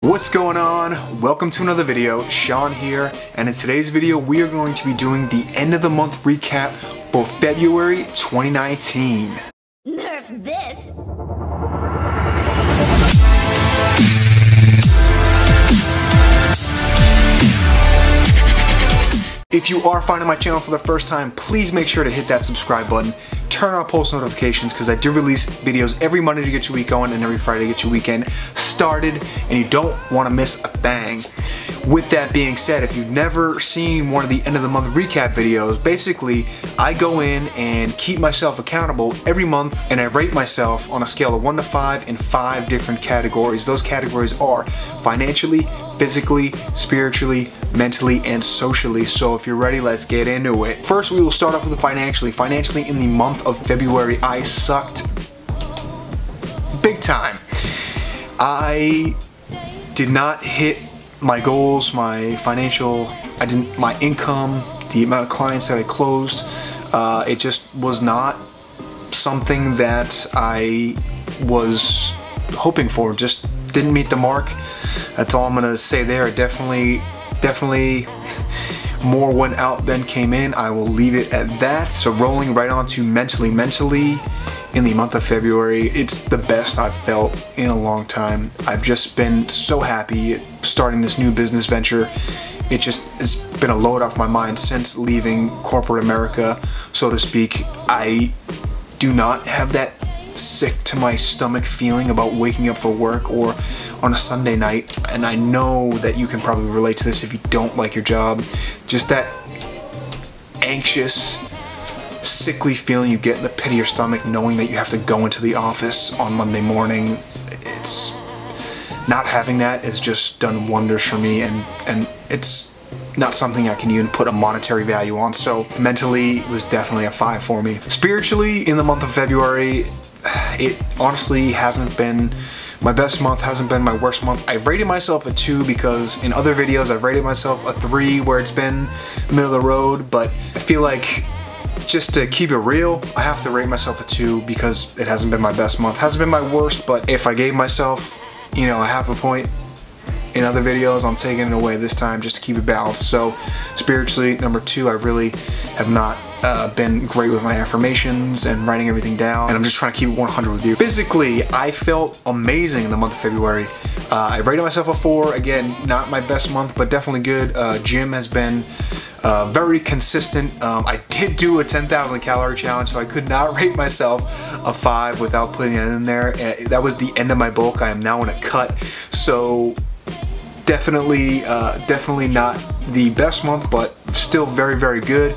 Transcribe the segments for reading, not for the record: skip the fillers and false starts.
What's going on? Welcome to another video. Sean here, and in today's video we are going to be doing the end of the month recap for February 2019. Nerf this! If you are finding my channel for the first time, please make sure to hit that subscribe button, turn on post notifications because I do release videos every Monday to get your week going and every Friday to get your weekend started, and you don't want to miss a thing. With that being said, if you've never seen one of the end of the month recap videos, basically I go in and keep myself accountable every month, and I rate myself on a scale of 1 to 5 in 5 different categories. Those categories are financially, physically, spiritually, mentally, and socially. So if you're ready, let's get into it. First, we will start off with the financially. Financially, in the month of February, I sucked big time. I did not hit my goals, my financial, my income, the amount of clients that I closed. It just was not something that I was hoping for. Just didn't meet the mark. That's all I'm gonna say there. Definitely more went out than came in. I will leave it at that. So rolling right on to mentally. Mentally, in the month of February, it's the best I've felt in a long time. I've just been so happy starting this new business venture. It's been a load off my mind since leaving corporate America, so to speak. I do not have that sick to my stomach feeling about waking up for work or on a Sunday night, and I know that you can probably relate to this if you don't like your job. Just that anxious, sickly feeling you get in the pit of your stomach knowing that you have to go into the office on Monday morning. It's not having that has just done wonders for me, and it's not something I can even put a monetary value on. So mentally, it was definitely a 5 for me. Spiritually, in the month of February, it honestly hasn't been my best month, hasn't been my worst month. I rated myself a 2 because in other videos I've rated myself a 3 where it's been middle of the road, but I feel like just to keep it real, I have to rate myself a 2 because it hasn't been my best month. Hasn't been my worst, but if I gave myself, you know, a half a point in other videos, I'm taking it away this time just to keep it balanced. So spiritually, number 2, I really have not been great with my affirmations and writing everything down, and I'm just trying to keep it 100 with you. Physically, I felt amazing in the month of February. I rated myself a 4. Again, not my best month, but definitely good. Gym has been very consistent. I did do a 10,000 calorie challenge, so I could not rate myself a 5 without putting it in there. That was the end of my bulk. I am now in a cut, so definitely not the best month, but still very, very good.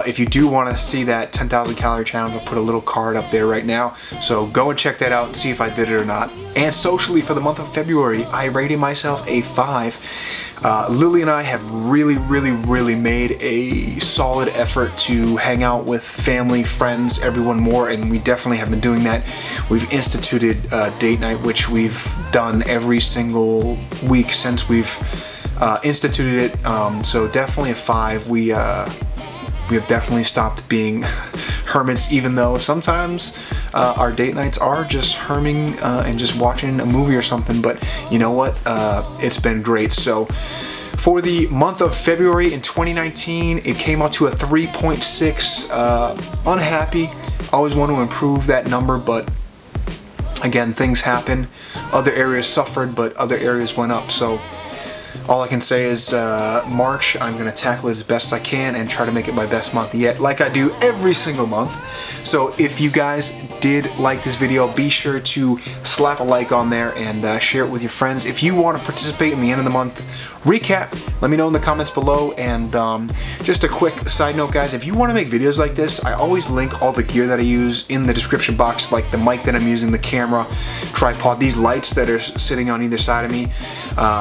If you do want to see that 10,000 calorie challenge, I'll put a little card up there right now, so go and check that out and see if I did it or not. And socially, for the month of February, I rated myself a 5. Lily and I have really made a solid effort to hang out with family, friends, everyone more, and we definitely have been doing that. We've instituted date night, which we've done every single week since we've instituted it. So definitely a 5. We have definitely stopped being hermits, even though sometimes our date nights are just herming and just watching a movie or something, but you know what? It's been great. So for the month of February in 2019, it came out to a 3.6. Unhappy. Always want to improve that number, but again, things happen. Other areas suffered, but other areas went up. So all I can say is March, I'm going to tackle it as best I can and try to make it my best month yet, like I do every single month. So if you guys did like this video, be sure to slap a like on there and share it with your friends. If you want to participate in the end of the month recap, let me know in the comments below. And just a quick side note, guys, if you want to make videos like this, I always link all the gear that I use in the description box, like the mic that I'm using, the camera, tripod, these lights that are sitting on either side of me.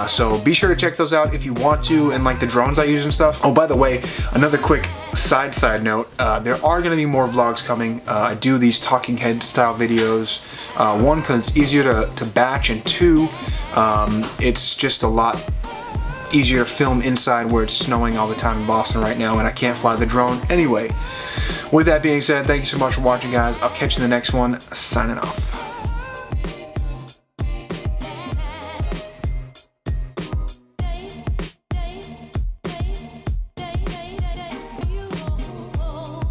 So be sure to check those out if you want to, and like the drones I use and stuff. Oh, by the way, another quick side note, there are going to be more vlogs coming. I do these talking head style videos, 1, because it's easier to batch, and 2, it's just a lot easier to film inside where it's snowing all the time in Boston right now and I can't fly the drone. Anyway, with that being said, thank you so much for watching, guys. I'll catch you in the next one. Signing off.